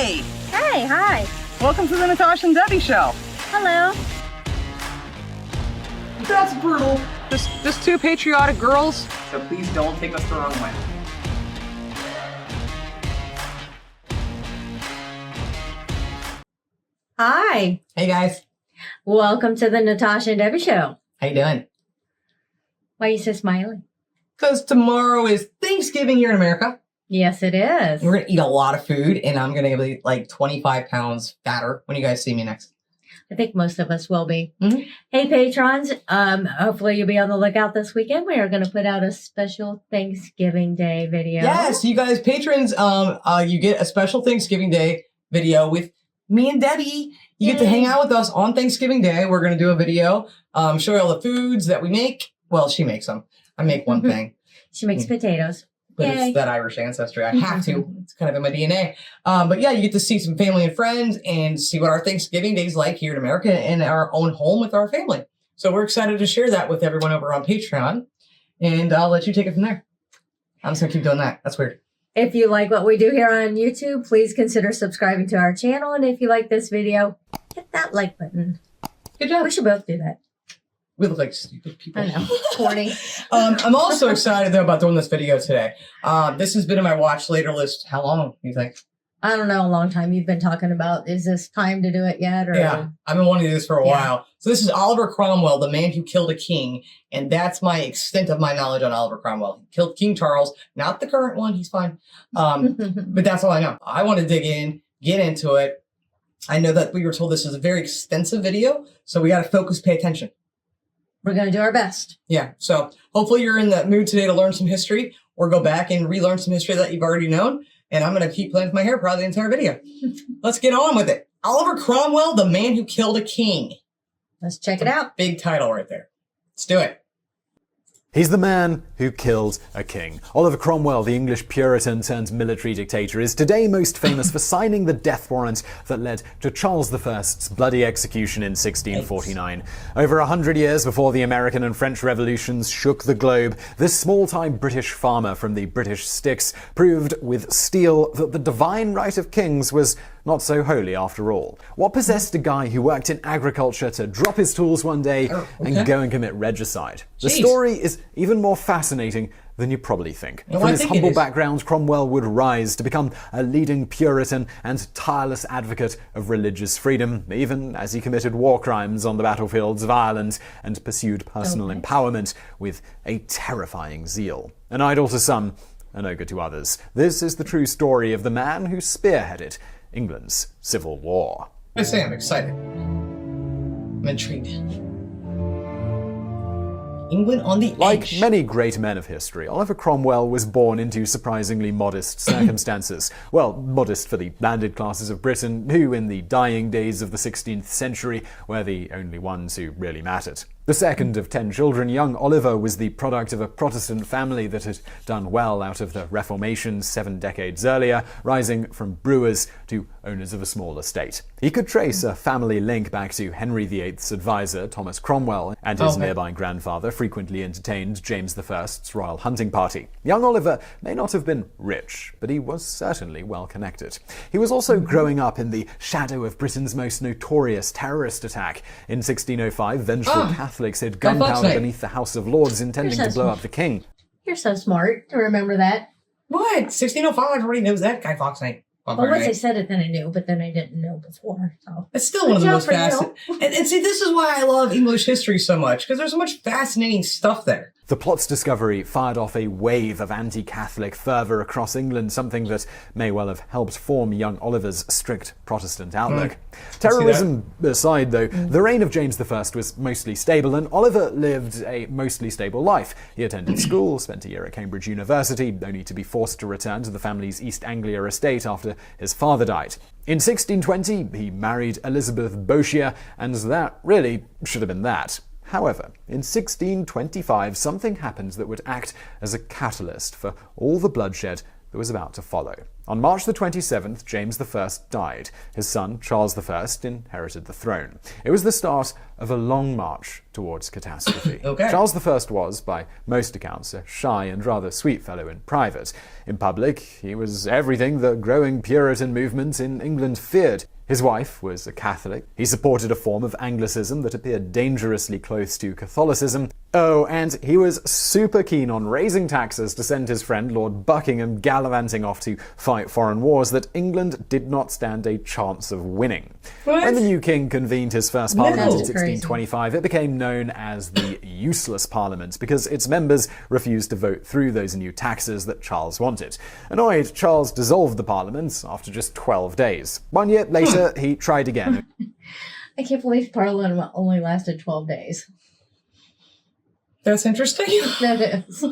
Hey! Hey, hi. Welcome to the Natasha and Debbie Show. Hello. That's brutal. Just two patriotic girls. So please don't take us the wrong way. Hi. Hey guys, Welcome to the Natasha and Debbie Show. how you doing? Why are you so smiling? Because tomorrow is Thanksgiving here in America. Yes, it is. We're gonna eat a lot of food, and I'm gonna be like 25 pounds fatter when you guys see me next. I think most of us will be. Mhm. Hey, patrons. Hopefully you'll be on the lookout this weekend. We are going to put out a special Thanksgiving Day video. Yes, you guys, patrons, you get a special Thanksgiving Day video with me and Debbie. You get to hang out with us on Thanksgiving Day. We're gonna do a video, show you all the foods that we make. Well, she makes them. I make one thing. She makes potatoes. But Yay. it's that Irish ancestry. I have to. It's kind of in my DNA. But yeah, you get to see some family and friends and see what our Thanksgiving Day is like here in America in our own home with our family. So we're excited to share that with everyone over on Patreon. And I'll let you take it from there. I'm just going to keep doing that. That's weird. If you like what we do here on YouTube, please consider subscribing to our channel. And if you like this video, hit that like button. Good job. We should both do that. We look like stupid people. I know. Corny. I'm also excited though about doing this video today. This has been in my watch later list. How long do you think? I don't know, a long time you've been talking about. Is this time to do it yet? Or? Yeah, I've been wanting to do this for a Yeah. while. So this is Oliver Cromwell, the man who killed a king. And that's my extent of my knowledge on Oliver Cromwell. He killed King Charles, not the current one. He's fine. But that's all I know. I want to dig in, get into it. I know that we were told this is a very extensive video, so we got to focus, pay attention. We're going to do our best. Yeah, so hopefully you're in the mood today to learn some history or go back and relearn some history that you've already known. And I'm going to keep playing with my hair probably the entire video. Let's get on with it. Oliver Cromwell, the man who killed a king. Let's check it out. Big title right there. Let's do it. He's the man who killed a king. Oliver Cromwell, the English Puritan turned military dictator, is today most famous for signing the death warrant that led to Charles I's bloody execution in 1649. Over 100 years before the American and French revolutions shook the globe, this small-time British farmer from the British Sticks proved with steel that the divine right of kings was not so holy after all. What possessed a guy who worked in agriculture to drop his tools one day and go and commit regicide? The Jeez. story is even more fascinating than you probably think. Well, From I his think it humble is. background, Cromwell would rise to become a leading Puritan and tireless advocate of religious freedom, even as he committed war crimes on the battlefields of Ireland and pursued personal empowerment with a terrifying zeal. An idol to some, an ogre to others. This is the true story of the man who spearheaded England's Civil War. I say I'm excited. I'm intrigued. England on the Like edge. many great men of history, Oliver Cromwell was born into surprisingly modest circumstances. Well, modest for the landed classes of Britain, who in the dying days of the 16th century were the only ones who really mattered. The second of 10 children, young Oliver was the product of a Protestant family that had done well out of the Reformation 7 decades earlier, rising from brewers to owners of a small estate. He could trace a family link back to Henry VIII's advisor, Thomas Cromwell, and his nearby grandfather frequently entertained James I's royal hunting party. Young Oliver may not have been rich, but he was certainly well connected. He was also growing up in the shadow of Britain's most notorious terrorist attack. In 1605, vengeful Catholics hid gunpowder Night. beneath the House of Lords intending to blow up the king. You're so smart to remember that. What? 1605? Everybody knows that Guy Fawkes Night. Well, once I said it, then I knew, but then I didn't know before. So It's still one of the Good most job for you. fascinating. And see, this is why I love English history so much, because there's so much fascinating stuff there. The plot's discovery fired off a wave of anti-Catholic fervour across England, something that may well have helped form young Oliver's strict Protestant outlook. Terrorism aside, though, the reign of James I was mostly stable, and Oliver lived a mostly stable life. He attended school, spent a year at Cambridge University, only to be forced to return to the family's East Anglia estate after his father died. In 1620, he married Elizabeth Bourchier, and that really should have been that. However, in 1625, something happened that would act as a catalyst for all the bloodshed that was about to follow. On March the 27th, James I died. His son, Charles I, inherited the throne. It was the start of a long march towards catastrophe. Okay. Charles I was, by most accounts, a shy and rather sweet fellow in private. In public, he was everything the growing Puritan movement in England feared. His wife was a Catholic. He supported a form of Anglicism that appeared dangerously close to Catholicism. Oh, and he was super keen on raising taxes to send his friend Lord Buckingham gallivanting off to fight foreign wars that England did not stand a chance of winning. What? When the new king convened his first parliament in That's crazy. 1625, it became known as the Useless Parliament because its members refused to vote through those new taxes that Charles wanted. Annoyed, Charles dissolved the parliament after just 12 days. 1 year later, he tried again. I can't believe Parliament only lasted 12 days. That's interesting. That is.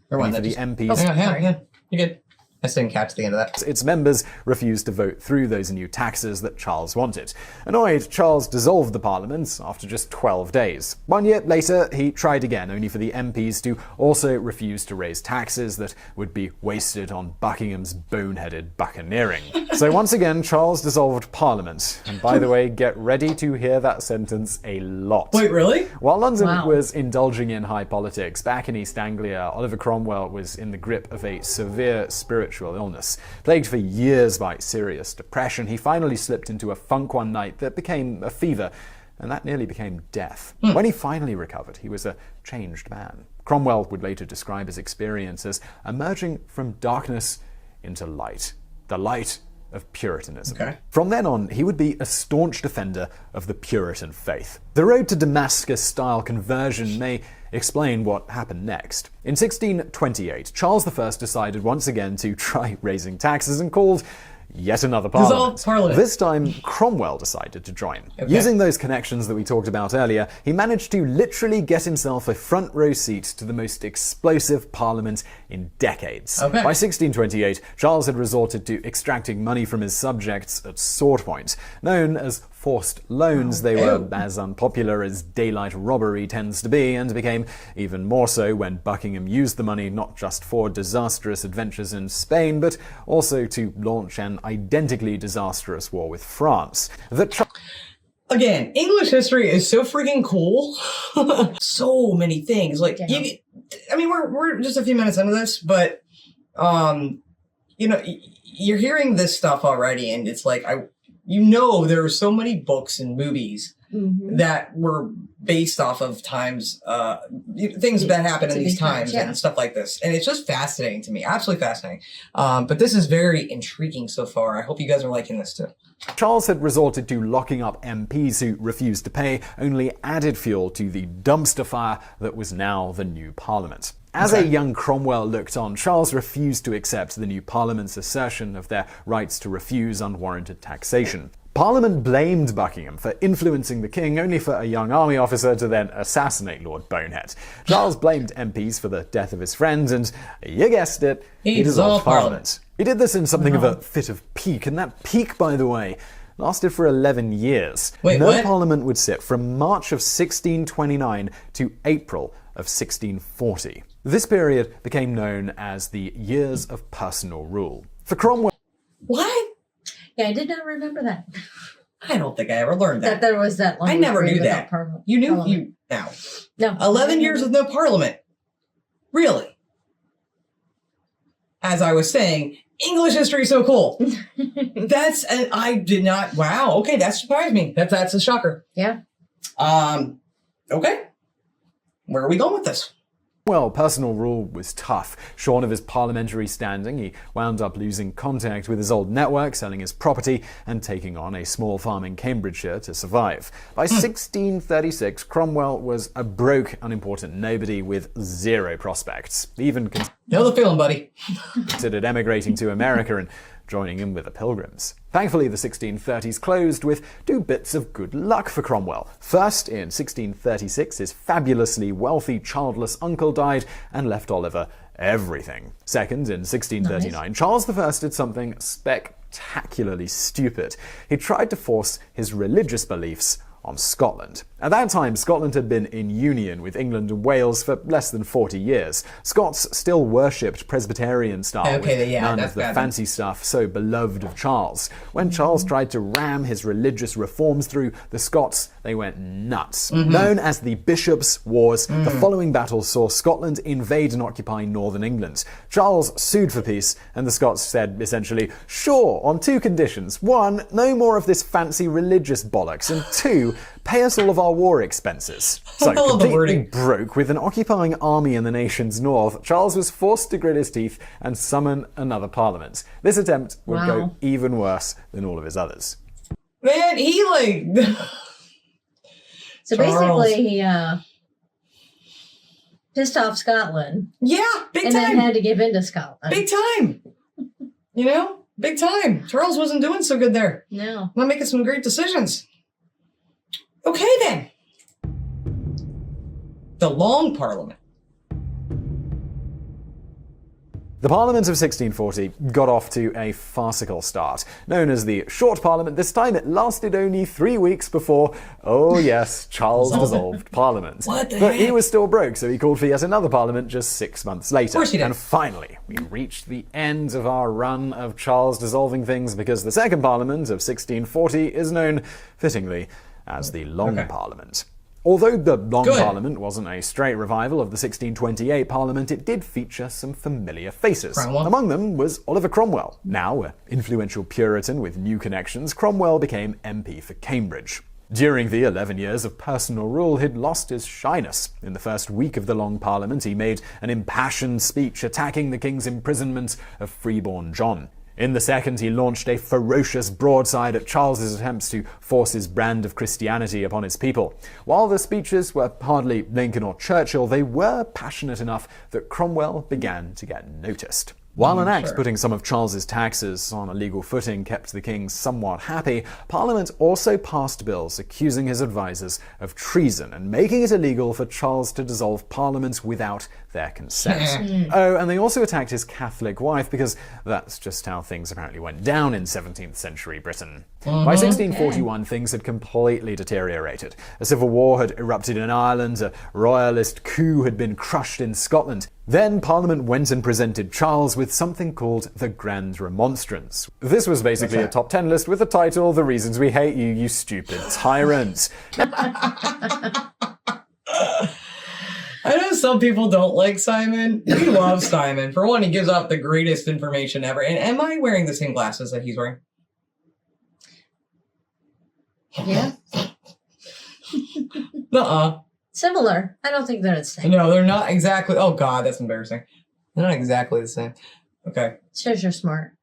Or one for that the just- MPs. Yeah. You're good. I just didn't catch the end of that. Its members refused to vote through those new taxes that Charles wanted. Annoyed, Charles dissolved the parliament after just 12 days. 1 year later, he tried again, only for the MPs to also refuse to raise taxes that would be wasted on Buckingham's boneheaded buccaneering. So once again, Charles dissolved parliament. And by the way, get ready to hear that sentence a lot. Wait, really? While London Wow. was indulging in high politics, back in East Anglia, Oliver Cromwell was in the grip of a severe spiritual illness. Plagued for years by serious depression, he finally slipped into a funk one night that became a fever, and that nearly became death. When he finally recovered, he was a changed man. Cromwell would later describe his experience as emerging from darkness into light. The light of Puritanism. Okay. From then on, he would be a staunch defender of the Puritan faith. The road to Damascus-style conversion may explain what happened next. In 1628, Charles I decided once again to try raising taxes and called yet another Dissolve Parliament. This time, Cromwell decided to join. Okay. Using those connections that we talked about earlier, he managed to literally get himself a front row seat to the most explosive parliament in decades. Okay. By 1628, Charles had resorted to extracting money from his subjects at sword point. Known as forced loans, they were Ew. as unpopular as daylight robbery tends to be, and became even more so when Buckingham used the money not just for disastrous adventures in Spain, but also to launch an identically disastrous war with France. Again, English history is so freaking cool. So many things. Like, Yeah. we're just a few minutes into this, but, you're hearing this stuff already, and it's like, there are so many books and movies Mhm. that were based off of times, things that happened in To these these times, times yeah. and stuff like this. And it's just fascinating to me. Absolutely fascinating. But this is very intriguing so far. I hope you guys are liking this too. Charles had resorted to locking up MPs who refused to pay, only added fuel to the dumpster fire that was now the new parliament. As a Okay. young Cromwell looked on, Charles refused to accept the new parliament's assertion of their rights to refuse unwarranted taxation. Parliament blamed Buckingham for influencing the king, only for a young army officer to then assassinate Lord Bonehead. Charles blamed MPs for the death of his friend, and you guessed it, He he dissolved dissolved Parliament. He did this in something of a fit of pique, and that pique, by the way, lasted for 11 years. Wait, no what? parliament would sit from March of 1629 to April of 1640. This period became known as the Years of Personal Rule. For Cromwell, What? Yeah, I did not remember that. I don't think I ever learned That that. there was that long. I never period knew without that. Parliament. You knew Parliament. now. No. 11 years with no parliament. Really? As I was saying, English history is so cool. And I did not, wow, okay, that surprised me. That's a shocker. Yeah. Okay. Where are we going with this? Well, personal rule was tough. Shorn of his parliamentary standing, he wound up losing contact with his old network, selling his property, and taking on a small farm in Cambridgeshire to survive. By 1636, Cromwell was a broke, unimportant nobody with zero prospects. He even Know the feeling, buddy. considered emigrating to America and joining in with the Pilgrims. Thankfully, the 1630s closed with two bits of good luck for Cromwell. First, in 1636, his fabulously wealthy, childless uncle died and left Oliver everything. Second, in 1639, Charles I did something spectacularly stupid. He tried to force his religious beliefs on Scotland. At that time, Scotland had been in union with England and Wales for less than 40 years. Scots still worshipped Presbyterian style, with none of the fancy stuff so beloved of Charles. When Charles tried to ram his religious reforms through, the Scots, they went nuts. Known as the Bishops' Wars, the following battles saw Scotland invade and occupy northern England. Charles sued for peace, and the Scots said essentially, sure, on two conditions. One, no more of this fancy religious bollocks, and two, pay us all of our war expenses. So, completely broke with an occupying army in the nation's north, Charles was forced to grit his teeth and summon another parliament. This attempt would go even worse than all of his others. Man, he like... So basically, he pissed off Scotland. Yeah, big time. And then had to give in to Scotland. Big time. You know, big time. Charles wasn't doing so good there. No. Not making some great decisions. Okay, then. The Long Parliament. The Parliament of 1640 got off to a farcical start. Known as the Short Parliament, this time it lasted only 3 weeks before, oh yes, Charles dissolved Parliament. What the But heck? he was still broke, so he called for yet another Parliament just 6 months later. Of course he did. And finally, we reached the end of our run of Charles dissolving things because the Second Parliament of 1640 is known, fittingly, as the Long Parliament. Although the Long Parliament wasn't a straight revival of the 1628 Parliament, it did feature some familiar faces. Cromwell. Among them was Oliver Cromwell. Now an influential Puritan with new connections, Cromwell became MP for Cambridge. During the 11 years of personal rule, he'd lost his shyness. In the first week of the Long Parliament, he made an impassioned speech attacking the king's imprisonment of freeborn John. In the second, he launched a ferocious broadside at Charles's attempts to force his brand of Christianity upon his people. While the speeches were hardly Lincoln or Churchill, they were passionate enough that Cromwell began to get noticed. While an act putting some of Charles's taxes on a legal footing kept the king somewhat happy, Parliament also passed bills accusing his advisers of treason and making it illegal for Charles to dissolve Parliament without their consent. Oh, and they also attacked his Catholic wife because that's just how things apparently went down in 17th century Britain. By 1641, things had completely deteriorated. A civil war had erupted in Ireland, a royalist coup had been crushed in Scotland. Then Parliament went and presented Charles with something called the Grand Remonstrance. This was basically a top 10 list with the title, The Reasons We Hate You, You Stupid Tyrant. I know some people don't like Simon. We love Simon. For one, he gives out the greatest information ever. And am I wearing the same glasses that he's wearing? Yeah. Nuh-uh. Similar. I don't think they're the same. No, they're not exactly. Oh, God, that's embarrassing. They're not exactly the same. Okay. Shows you're smart.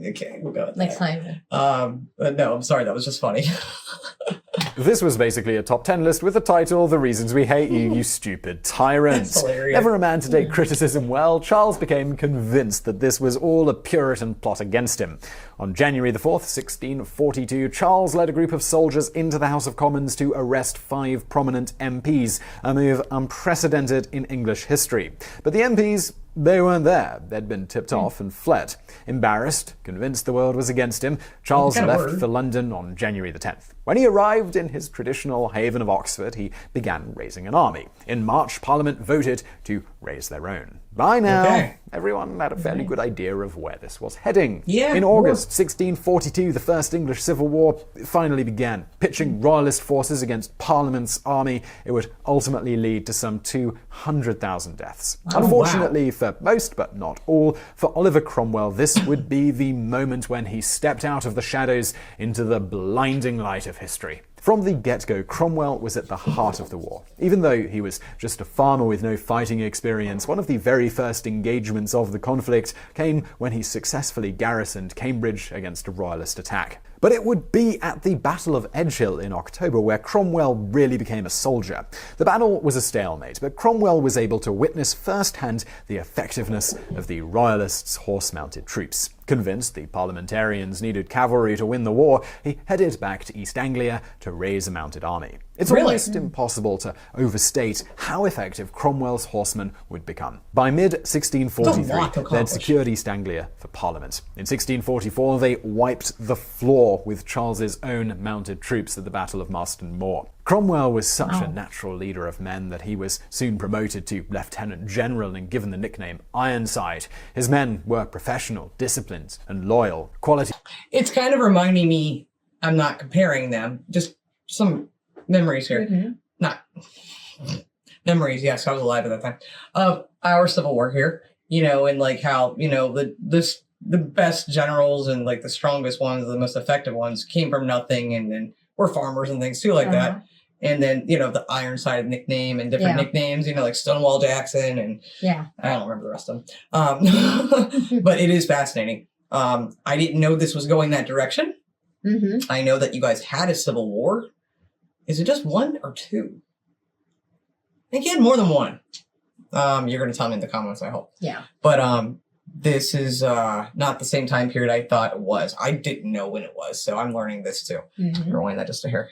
Okay, we'll go with Like that. Simon. No, I'm sorry. That was just funny. This was basically a top 10 list with the title, The Reasons We Hate You, You Stupid Tyrant. That's hilarious. Never a man to take criticism well, Charles became convinced that this was all a Puritan plot against him. On January the 4th, 1642, Charles led a group of soldiers into the House of Commons to arrest 5 prominent MPs, a move unprecedented in English history. But the MPs, they weren't there. They'd been tipped off and fled. Embarrassed, convinced the world was against him, Charles left for London on January the 10th. When he arrived in his traditional haven of Oxford, he began raising an army. In March, Parliament voted to raise their own. By now, everyone had a fairly good idea of where this was heading. In August 1642, the First English Civil War finally began. Pitching royalist forces against Parliament's army, it would ultimately lead to some 200,000 deaths. Unfortunately for most, but not all, for Oliver Cromwell, this would be the moment when he stepped out of the shadows into the blinding light of history. From the get-go, Cromwell was at the heart of the war. Even though he was just a farmer with no fighting experience, one of the very first engagements of the conflict came when he successfully garrisoned Cambridge against a royalist attack. But it would be at the Battle of Edgehill in October where Cromwell really became a soldier. The battle was a stalemate, but Cromwell was able to witness firsthand the effectiveness of the royalists' horse-mounted troops. Convinced the parliamentarians needed cavalry to win the war, he headed back to East Anglia to raise a mounted army. It's almost impossible to overstate how effective Cromwell's horsemen would become. By mid-1643, they'd secured East Anglia for Parliament. In 1644, they wiped the floor with Charles's own mounted troops at the Battle of Marston Moor. Cromwell was such a natural leader of men that he was soon promoted to lieutenant general and given the nickname Ironside. His men were professional, disciplined, and loyal. Quality. It's kind of reminding me, I'm not comparing them, just some memories here. Not memories, yes, I was alive at that time, of our Civil War here, and like how, the best generals and like the strongest ones, the most effective ones came from nothing and then were farmers and things too like that. And then, the Ironside nickname and different nicknames, like Stonewall Jackson and I don't remember the rest of them. But it is fascinating. I didn't know this was going that direction. I know that you guys had a Civil War. Is it just one or two? I think you had more than one. You're going to tell me in the comments, I hope. Yeah. But this is not the same time period I thought it was. I didn't know when it was, so I'm learning this too. Rewind that just to hear.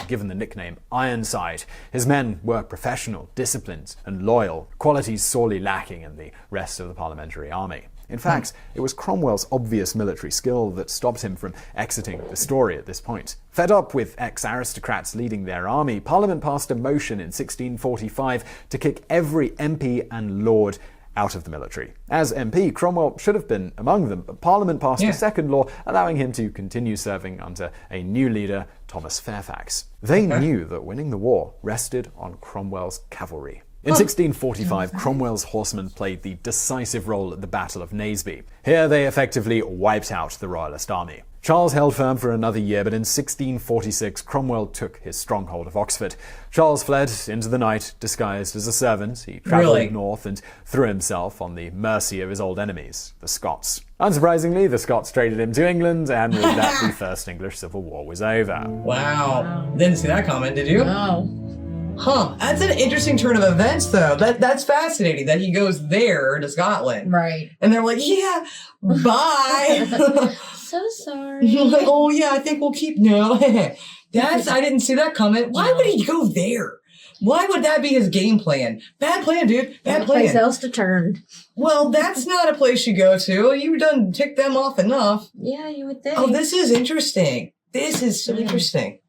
Given the nickname Ironside, his men were professional, disciplined, and loyal, qualities sorely lacking in the rest of the parliamentary army. In fact, it was Cromwell's obvious military skill that stopped him from exiting the story at this point. Fed up with ex-aristocrats leading their army, Parliament passed a motion in 1645 to kick every MP and lord out of the military. As MP, Cromwell should have been among them, but Parliament passed a second law allowing him to continue serving under a new leader, Thomas Fairfax. They knew that winning the war rested on Cromwell's cavalry. In 1645, Cromwell's horsemen played the decisive role at the Battle of Naseby. Here they effectively wiped out the Royalist army. Charles held firm for another year, but in 1646, Cromwell took his stronghold of Oxford. Charles fled into the night, disguised as a servant. He travelled north and threw himself on the mercy of his old enemies, the Scots. Unsurprisingly, the Scots traded him to England, and with that, the First English Civil War was over. Wow. Didn't see that comment, did you? No. Huh. That's an interesting turn of events, though. That's fascinating that he goes there to Scotland. Right. And they're like, yeah, bye. So sorry. Like, oh, yeah, I think we'll keep... No. I didn't see that comment. Why would he go there? Why would that be his game plan? Bad plan, dude. Bad plan. Place else to turn. Well, that's not a place you go to. You've done ticked them off enough. Yeah, you would think. Oh, this is interesting. This is so interesting.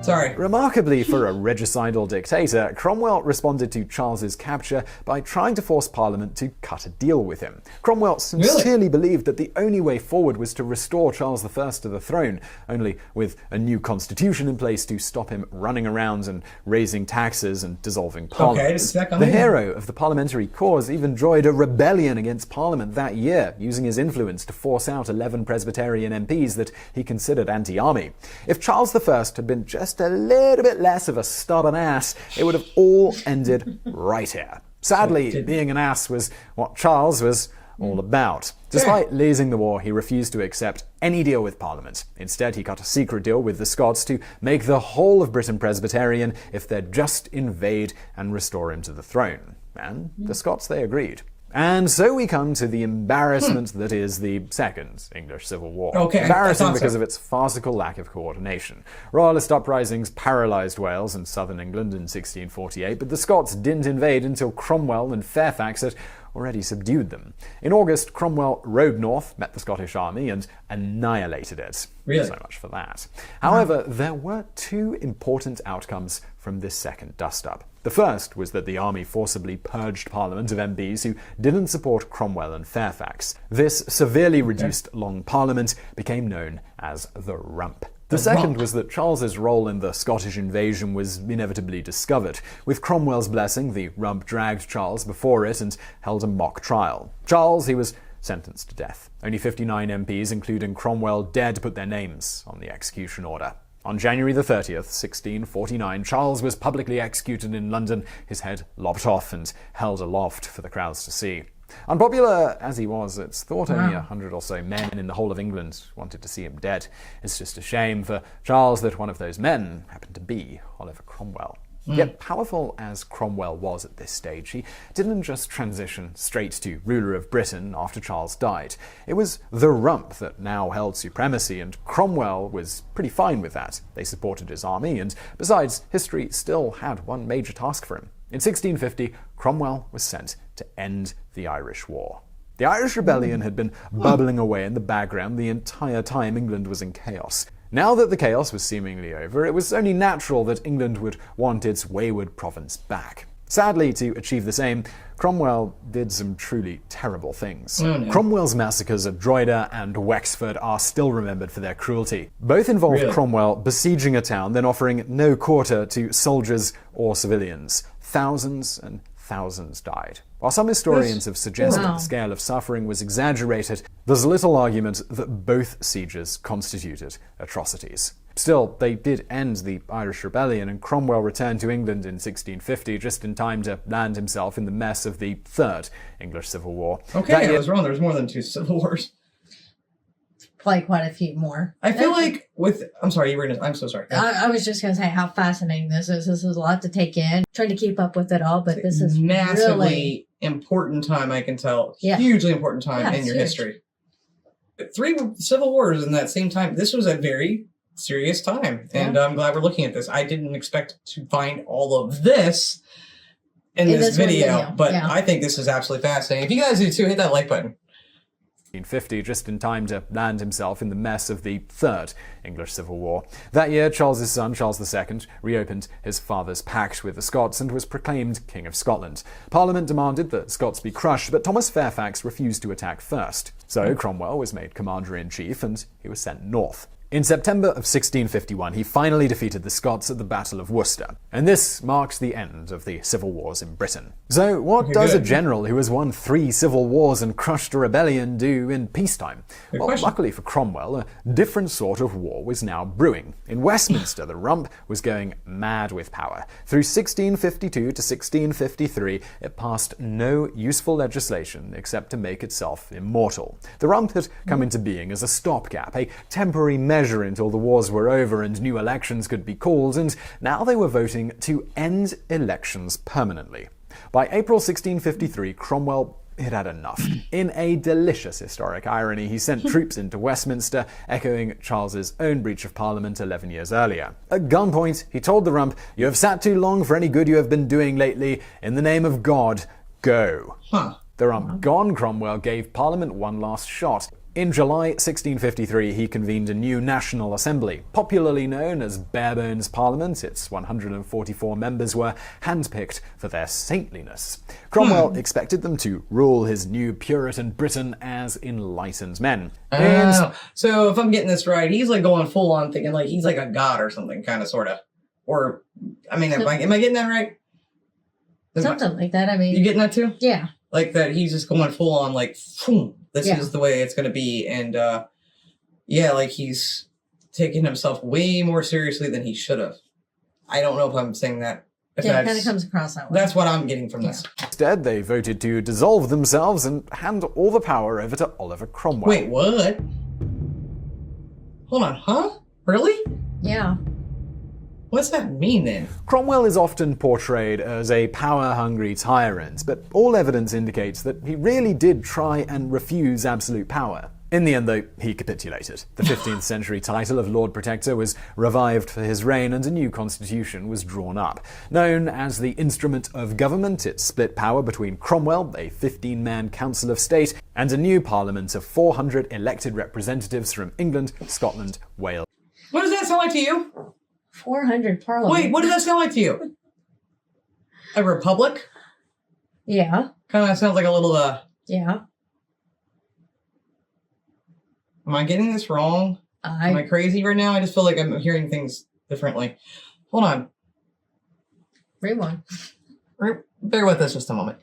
Sorry. Remarkably for a regicidal dictator, Cromwell responded to Charles's capture by trying to force Parliament to cut a deal with him. Cromwell sincerely believed that the only way forward was to restore Charles I to the throne, only with a new constitution in place to stop him running around and raising taxes and dissolving Parliament. The hero of the parliamentary cause even joined a rebellion against Parliament that year, using his influence to force out 11 Presbyterian MPs that he considered anti-army. If Charles I had been just a little bit less of a stubborn ass, it would have all ended right here. Sadly, being an ass was what Charles was all about. Despite losing the war, he refused to accept any deal with Parliament. Instead, he cut a secret deal with the Scots to make the whole of Britain Presbyterian if they'd just invade and restore him to the throne. And the Scots, they agreed. And so we come to the embarrassment that is the Second English Civil War. Embarrassing because of its farcical lack of coordination. Royalist uprisings paralysed Wales and southern England in 1648, but the Scots didn't invade until Cromwell and Fairfax had already subdued them. In August, Cromwell rode north, met the Scottish army, and annihilated it. Really? So much for that. However, there were two important outcomes from this second dust-up. The first was that the army forcibly purged Parliament of MPs who didn't support Cromwell and Fairfax. This severely reduced Long Parliament became known as the Rump. The second was that Charles's role in the Scottish invasion was inevitably discovered. With Cromwell's blessing, the Rump dragged Charles before it and held a mock trial. Charles, he was sentenced to death. Only 59 MPs, including Cromwell, dared to put their names on the execution order. On January the 30th, 1649, Charles was publicly executed in London, his head lopped off and held aloft for the crowds to see. Unpopular as he was, it's thought only 100 or so men in the whole of England wanted to see him dead. It's just a shame for Charles that one of those men happened to be Oliver Cromwell. Yet powerful as Cromwell was at this stage, he didn't just transition straight to ruler of Britain after Charles died. It was the Rump that now held supremacy, and Cromwell was pretty fine with that. They supported his army, and besides, history still had one major task for him. In 1650, Cromwell was sent to end the Irish War. The Irish Rebellion had been bubbling away in the background the entire time England was in chaos. Now that the chaos was seemingly over, it was only natural that England would want its wayward province back. Sadly, to achieve the same, Cromwell did some truly terrible things. Oh, no. Cromwell's massacres at Drogheda and Wexford are still remembered for their cruelty. Both involved Really? Cromwell besieging a town, then offering no quarter to soldiers or civilians. Thousands and thousands died. While some historians have suggested Wow. the scale of suffering was exaggerated, there's little argument that both sieges constituted atrocities. Still, they did end the Irish Rebellion, and Cromwell returned to England in 1650 just in time to land himself in the mess of the Third English Civil War. Okay, That I year- was wrong. There's more than 2 civil wars. Like quite a few more. I feel like I'm sorry, you were gonna. I'm so sorry. I was just going to say how fascinating this is. This is a lot to take in. Trying to keep up with it all, but this is massively really... important time. I can tell. Yeah. Hugely important time Yeah, in it's your huge. history. 3 civil wars in that same time. This was a very serious time, and I'm glad we're looking at this. I didn't expect to find all of this in this one video, but yeah. I think this is absolutely fascinating. If you guys do too, hit that like button. 1650, just in time to land himself in the mess of the Third English Civil War. That year, Charles's son, Charles II, reopened his father's pact with the Scots and was proclaimed King of Scotland. Parliament demanded that Scots be crushed, but Thomas Fairfax refused to attack first. So Cromwell was made commander-in-chief and he was sent north. In September of 1651, he finally defeated the Scots at the Battle of Worcester, and this marks the end of the civil wars in Britain. So what does a general who has won 3 civil wars and crushed a rebellion do in peacetime? Well, question. luckily for Cromwell, a different sort of war was now brewing. In Westminster, the rump was going mad with power. Through 1652 to 1653, it passed no useful legislation except to make itself immortal. The rump had come into being as a stopgap, a temporary measure until the wars were over and new elections could be called, and now they were voting to end elections permanently. By April 1653, Cromwell had enough. In a delicious historic irony, he sent troops into Westminster, echoing Charles's own breach of Parliament 11 years earlier. At gunpoint, he told the rump, "You have sat too long for any good you have been doing lately. In the name of God, go." The rump gone, Cromwell gave Parliament one last shot. In July 1653, he convened a new National Assembly, popularly known as Barebones Parliament. Its 144 members were handpicked for their saintliness. Cromwell expected them to rule his new Puritan Britain as enlightened men. And So if I'm getting this right, he's like going full on thinking like he's like a god or something, kind of, sort of. Or, I mean, am I getting that right? Something like that. I You mean, getting that too? yeah. Like that he's just going full on like, phoom, this Yeah. is the way it's going to be. And yeah, like he's taking himself way more seriously than he should have. I don't know if I'm saying that. If Yeah, it kind of that's, comes across that way. that's what I'm getting from this. instead, they voted to dissolve themselves and hand all the power over to Oliver Cromwell. Wait, what? Hold on, huh? Really? Yeah. What's that mean then? Cromwell is often portrayed as a power-hungry tyrant, but all evidence indicates that he really did try and refuse absolute power. In the end, though, he capitulated. The 15th century title of Lord Protector was revived for his reign and a new constitution was drawn up. Known as the Instrument of Government, it split power between Cromwell, a 15-man Council of State, and a new parliament of 400 elected representatives from England, Scotland, Wales. What does that sound like to you? 400 Parliament. Wait, what does that sound like to you? A republic? Yeah. Kind of sounds like a little, Yeah. am I getting this wrong? Am I crazy right now? I just feel like I'm hearing things differently. Hold on. Rewind. Bear with us just a moment.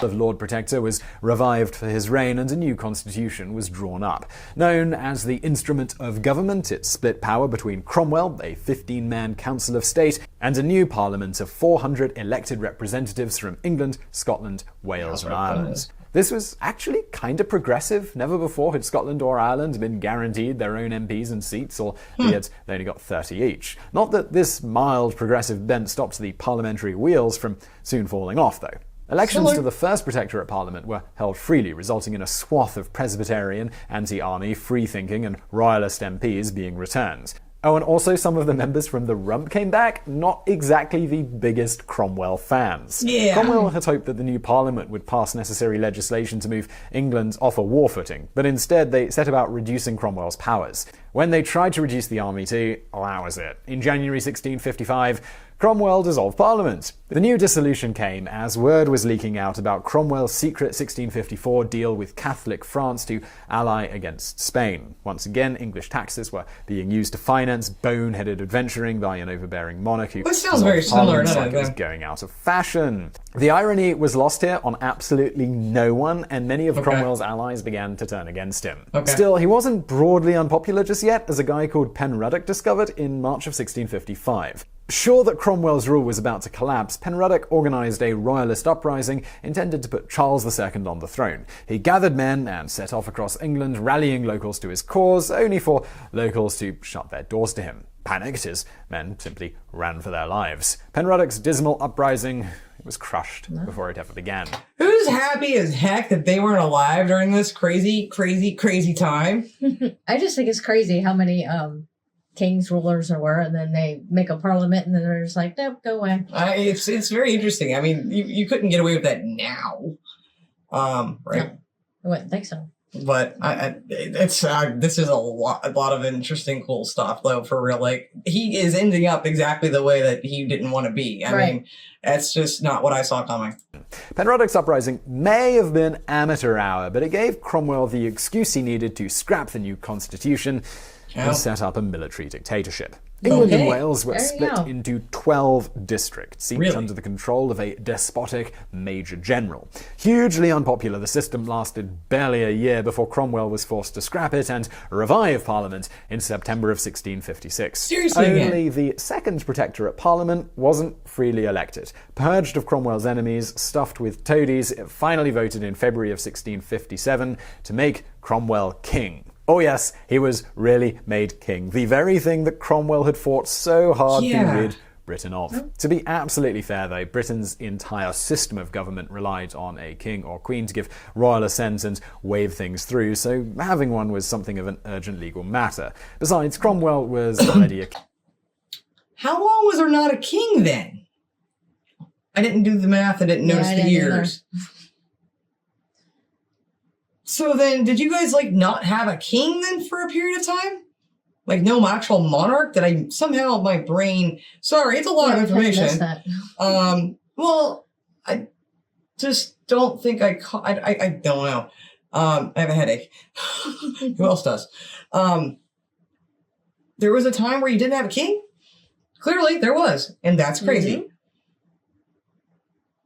Of Lord Protector was revived for his reign and a new constitution was drawn up. Known as the Instrument of Government, it split power between Cromwell, a 15-man Council of State, and a new parliament of 400 elected representatives from England, Scotland, Wales, and Ireland. This was actually kind of progressive. Never before had Scotland or Ireland been guaranteed their own MPs and seats, albeit they only got 30 each. Not that this mild progressive bent stopped the parliamentary wheels from soon falling off, though. Elections to the first Protectorate Parliament were held freely, resulting in a swath of Presbyterian, anti-army, free-thinking and royalist MPs being returned. Oh, and also some of the members from the Rump came back, not exactly the biggest Cromwell fans. Yeah. Cromwell had hoped that the new parliament would pass necessary legislation to move England off a war footing, but instead they set about reducing Cromwell's powers. When they tried to reduce the army too, well, that was it. In January 1655, Cromwell dissolved Parliament. The new dissolution came as word was leaking out about Cromwell's secret 1654 deal with Catholic France to ally against Spain. Once again, English taxes were being used to finance boneheaded adventuring by an overbearing monarch who This sounds very similar, like doesn't it was it? going out of fashion. The irony was lost here on absolutely no one, and many of Cromwell's allies began to turn against him. Okay. Still, he wasn't broadly unpopular just yet, as a guy called Penruddock discovered in March of 1655. Sure that Cromwell's rule was about to collapse, Penruddock organised a royalist uprising intended to put Charles II on the throne. He gathered men and set off across England, rallying locals to his cause, only for locals to shut their doors to him. Panicked, his men simply ran for their lives. Penruddock's dismal uprising was crushed before it ever began. Who's happy as heck that they weren't alive during this crazy, crazy, crazy time? I just think it's crazy how many kings, rulers there were, and then they make a parliament, and then they're just like, nope, go away. It's very interesting. I mean, you couldn't get away with that now, right? I wouldn't think so. But this is a lot of interesting, cool stuff, though. For real, like he is ending up exactly the way that he didn't want to be. I mean, that's just not what I saw coming. Penruddock's uprising may have been amateur hour, but it gave Cromwell the excuse he needed to scrap the new constitution and set up a military dictatorship. England and Wales were split into 12 districts, each under the control of a despotic major general. Hugely unpopular, the system lasted barely a year before Cromwell was forced to scrap it and revive Parliament in September of 1656. Seriously, Only the second Protectorate Parliament wasn't freely elected. Purged of Cromwell's enemies, stuffed with toadies, it finally voted in February of 1657 to make Cromwell king. Oh yes, he was really made king. The very thing that Cromwell had fought so hard to rid Britain of. To be absolutely fair though, Britain's entire system of government relied on a king or queen to give royal assent and wave things through, so having one was something of an urgent legal matter. Besides, Cromwell was already a king. How long was there not a king then? I didn't do the math. I didn't notice the years. So then, did you guys like not have a king then for a period of time? Like no actual monarch? That I somehow my brain. Sorry, it's a lot of information. Well, I just don't think I don't know. I have a headache. Who else does? There was a time where you didn't have a king. Clearly, there was, and that's crazy. Mm-hmm.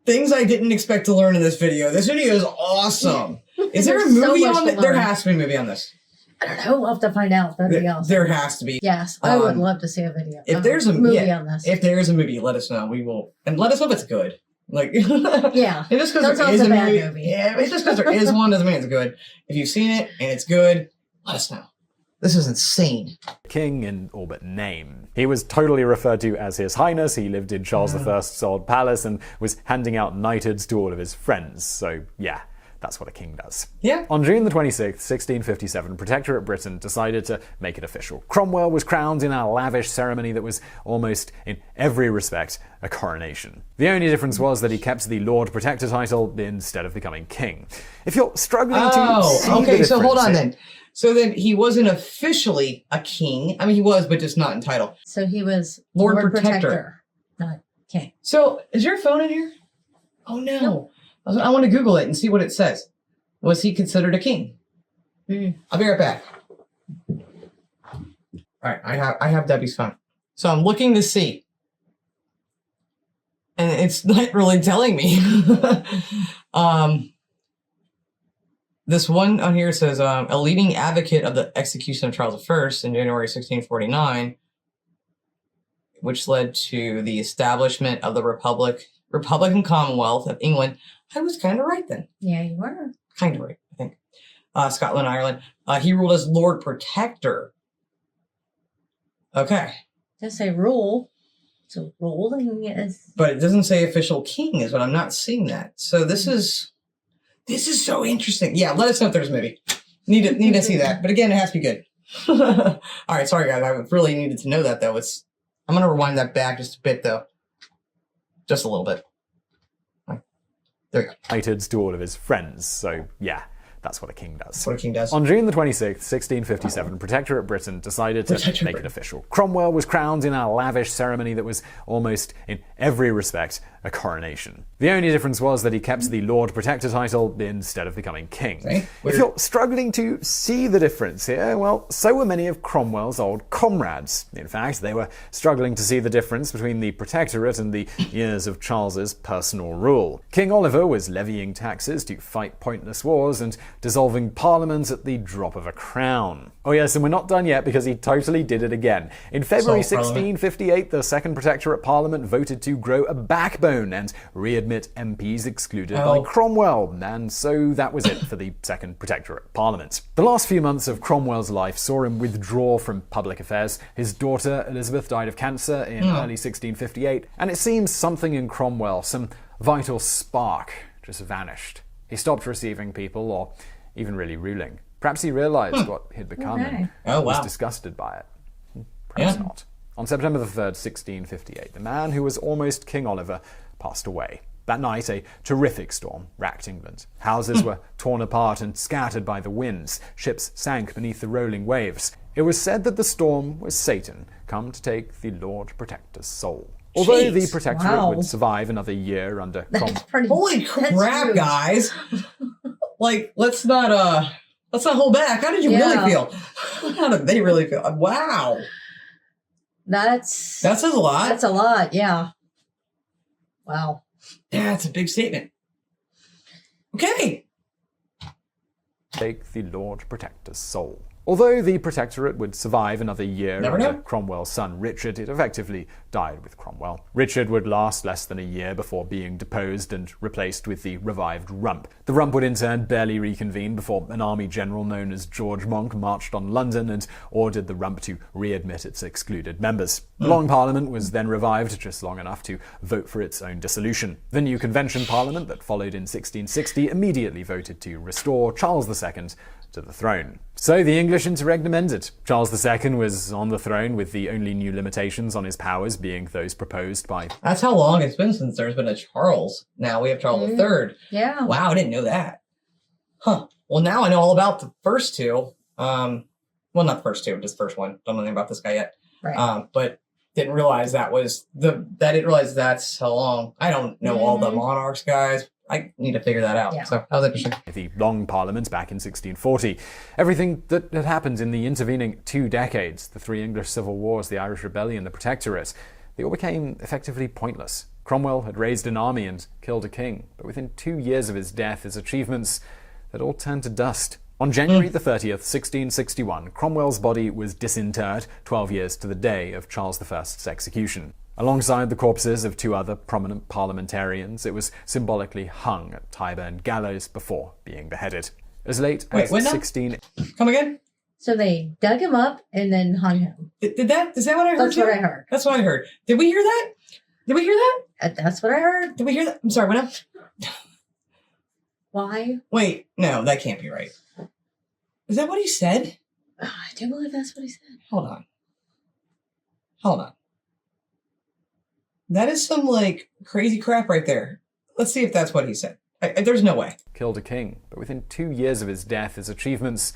Things I didn't expect to learn in this video. This video is awesome. Is there a movie on this? There has to be a movie on this. I don't know. We'll have to find out. That'd be awesome. There has to be. Yes, I would love to see a video. If there's a movie on this. If there is a movie, let us know. We will. And let us know if it's good. Like, yeah. And just because there is a movie. Yeah, it's just because there is one doesn't mean it's good. If you've seen it and it's good, let us know. This is insane. King in all but name. He was totally referred to as His Highness. He lived in Charles I's old palace and was handing out knighthoods to all of his friends. So, yeah. That's what a king does. Yeah. On June the 26th, 1657, Protectorate Britain decided to make it official. Cromwell was crowned in a lavish ceremony that was almost, in every respect, a coronation. The only difference was that he kept the Lord Protector title instead of becoming king. If you're struggling to see the so hold on difference, then. So then he wasn't officially a king. I mean, he was, but just not in title. So he was Lord Protector, not king. So is your phone in here? Oh no. Nope. I want to Google it and see what it says. Was he considered a king? I'll be right back. All right, I have Debbie's phone. So I'm looking to see. And it's not really telling me. This one on here says, a leading advocate of the execution of Charles I in January 1649, which led to the establishment of the Republican Commonwealth of England. I was kind of right then. Yeah, you were. Kind of right, I think. Scotland, Ireland. He ruled as Lord Protector. Okay. Does say rule. So ruling is. But it doesn't say official king, is what I'm not seeing that. So this is so interesting. Yeah, let us know if there's a movie. Need to see that. But again, it has to be good. All right, sorry guys, I really needed to know that though. I'm gonna rewind that back just a bit though, just a little bit. There we go. United to all of his friends. So yeah, that's what a king does. That's what a king does. On June the 26th, 1657, Protectorate Britain decided to Protectorate make it Britain. official. Cromwell was crowned in a lavish ceremony that was almost, in every respect, a coronation. The only difference was that he kept the Lord Protector title instead of becoming king. See? If Weird. you're struggling to see the difference here, well, so were many of Cromwell's old comrades. In fact, they were struggling to see the difference between the Protectorate and the years of Charles's personal rule. King Oliver was levying taxes to fight pointless wars and dissolving Parliament at the drop of a crown. Oh yes, and we're not done yet because he totally did it again. In February Dissolve Parliament. 1658, the Second Protectorate Parliament voted to grow a backbone and readmit MPs excluded by Cromwell, and so that was it for the Second Protectorate Parliament. The last few months of Cromwell's life saw him withdraw from public affairs. His daughter Elizabeth died of cancer in early 1658, and it seems something in Cromwell, some vital spark, just vanished. He stopped receiving people or even really ruling. Perhaps he realized what he'd become and was disgusted by it. Perhaps not. On September the 3rd, 1658, the man who was almost King Oliver passed away. That night, a terrific storm racked England. Houses were torn apart and scattered by the winds. Ships sank beneath the rolling waves. It was said that the storm was Satan, come to take the Lord Protector's soul. Although the Protectorate would survive another year under Cromwell. Holy crap, guys! Like, let's not hold back. How did you really feel? How did they really feel? Wow. That says a lot. That's a lot, yeah. Wow. Yeah, that's a big statement. Okay. Take the Lord Protector's soul. Although the Protectorate would survive another year under Cromwell's son Richard, it effectively died with Cromwell. Richard would last less than a year before being deposed and replaced with the revived Rump. The Rump would in turn barely reconvene before an army general known as George Monk marched on London and ordered the Rump to readmit its excluded members. The Long Parliament was then revived just long enough to vote for its own dissolution. The new Convention Parliament that followed in 1660 immediately voted to restore Charles II to the throne. So the English interregnum ended. Charles II was on the throne with the only new limitations on his powers being those proposed by... That's how long it's been since there's been a Charles. Now we have Charles III. Yeah. Wow, I didn't know that. Huh. Well, now I know all about the first two. Well, not the first two, just the first one. Don't know anything about this guy yet. Right. But didn't realize that was didn't realize that's how long. I don't know all the monarchs, guys. I need to figure that out. Yeah. So that was interesting. The Long Parliament back in 1640. Everything that had happened in the intervening 2 decades, the 3 English civil wars, the Irish Rebellion, the Protectorate, they all became effectively pointless. Cromwell had raised an army and killed a king, but within 2 years of his death, his achievements had all turned to dust. On January the 30th, 1661, Cromwell's body was disinterred 12 years to the day of Charles I's execution. Alongside the corpses of 2 other prominent parliamentarians, it was symbolically hung at Tyburn Gallows before being beheaded. As late as 16... Come again? So they dug him up and then hung him. Is that what I heard? That's what I heard. That's what I heard. Did we hear that? Did we hear that? That's what I heard. Did we hear that? I'm sorry, what else? Why? Wait, no, that can't be right. Is that what he said? I do believe that's what he said. Hold on. That is some, like, crazy crap right there. Let's see if that's what he said. There's no way. Killed a king, but within 2 years of his death, his achievements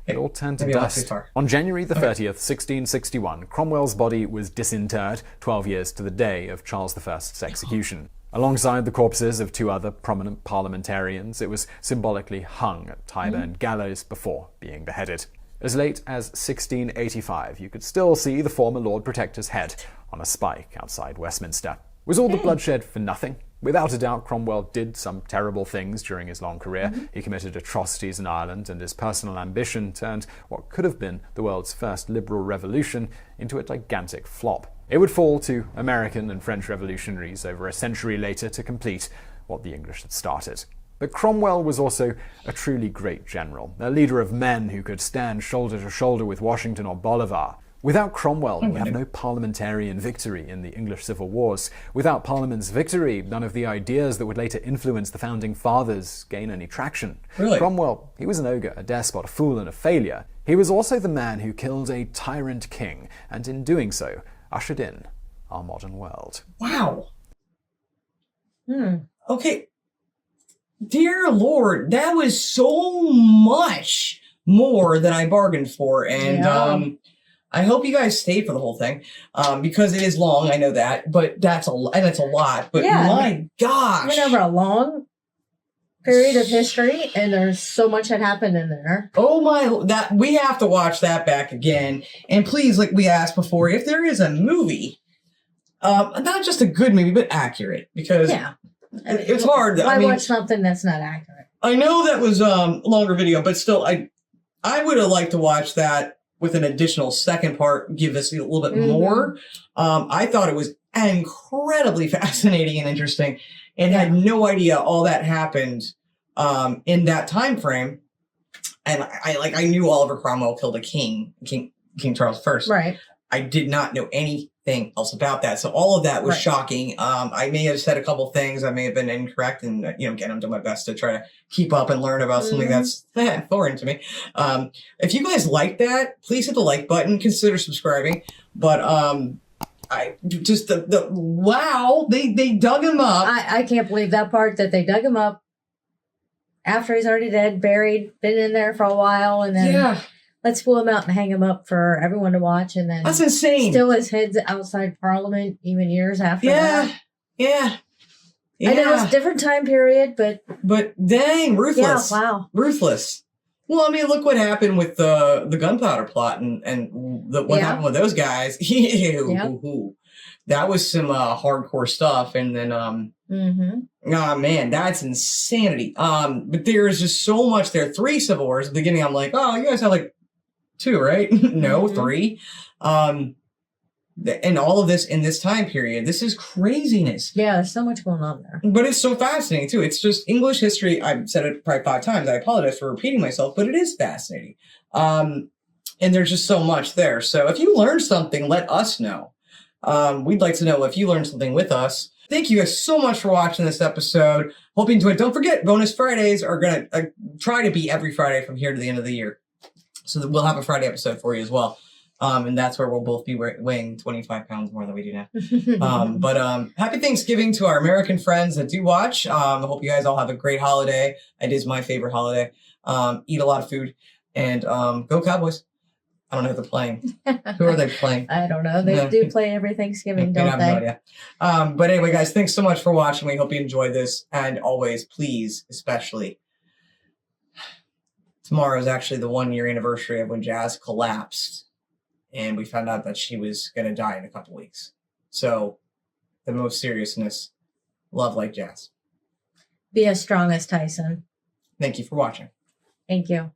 had all turned to Maybe I went too dust. far. On January the 30th, 1661, Cromwell's body was disinterred 12 years to the day of Charles I's execution. Alongside the corpses of 2 other prominent parliamentarians, it was symbolically hung at Tyburn Gallows before being beheaded. As late as 1685, you could still see the former Lord Protector's head on a spike outside Westminster. Was all the bloodshed for nothing? Without a doubt, Cromwell did some terrible things during his long career. He committed atrocities in Ireland, and his personal ambition turned what could have been the world's first liberal revolution into a gigantic flop. It would fall to American and French revolutionaries over a century later to complete what the English had started. But Cromwell was also a truly great general, a leader of men who could stand shoulder to shoulder with Washington or Bolivar. Without Cromwell, we have no parliamentarian victory in the English Civil Wars. Without Parliament's victory, none of the ideas that would later influence the Founding Fathers gain any traction. Really? Cromwell, he was an ogre, a despot, a fool, and a failure. He was also the man who killed a tyrant king, and in doing so, ushered in our modern world. Wow. Okay. Dear Lord, that was so much more than I bargained for. And I hope you guys stayed for the whole thing, because it is long. I know that, but that's a lot. But my gosh, went over a long period of history, and there's so much that happened in there. Oh my! That we have to watch that back again. And please, like we asked before, if there is a movie, not just a good movie, but accurate, because it's hard. Why watch something that's not accurate? I know that was longer video, but still, I would have liked to watch that with an additional second part, give us a little bit more. I thought it was incredibly fascinating and interesting, and had no idea all that happened in that time frame. And I knew Oliver Cromwell killed a King Charles I. Right. I did not know anything else about that. So all of that was shocking. I may have said a couple things. I may have been incorrect, and again, I'm doing my best to try to keep up and learn about something that's foreign to me. If you guys like that, please hit the like button. Consider subscribing. But I just the wow, they dug him up. I can't believe that part that they dug him up after he's already dead, buried, been in there for a while, and then let's pull him out and hang him up for everyone to watch, and then that's insane. Still his head's outside Parliament even years after that. Yeah. I know it's a different time period, but dang, ruthless. Yeah, wow. Ruthless. Well, I mean, look what happened with the gunpowder plot and what happened with those guys. That was some hardcore stuff. And then, oh man, that's insanity. But there's just so much there. 3 Civil Wars. At the beginning, I'm like, oh, you guys have like 2, right? No, 3. And all of this in this time period, this is craziness. Yeah, there's so much going on there. But it's so fascinating, too. It's just English history. I've said it probably 5 times. I apologize for repeating myself, but it is fascinating. And there's just so much there. So if you learned something, let us know. We'd like to know if you learned something with us. Thank you guys so much for watching this episode. Hope you enjoyed. Don't forget, bonus Fridays are going to try to be every Friday from here to the end of the year. So that we'll have a Friday episode for you as well. And that's where we'll both be weighing 25 pounds more than we do now. But happy Thanksgiving to our American friends that do watch. I hope you guys all have a great holiday. It is my favorite holiday. Eat a lot of food, and go Cowboys. I don't know who they're playing. Who are they playing? I don't know. They do play every Thanksgiving, don't they? I have no idea. But anyway, guys, thanks so much for watching. We hope you enjoyed this. And always, please, especially, tomorrow is actually the 1-year anniversary of when Jazz collapsed. And we found out that she was going to die in a couple weeks. So, the most seriousness, love like Jazz. Be as strong as Tyson. Thank you for watching. Thank you.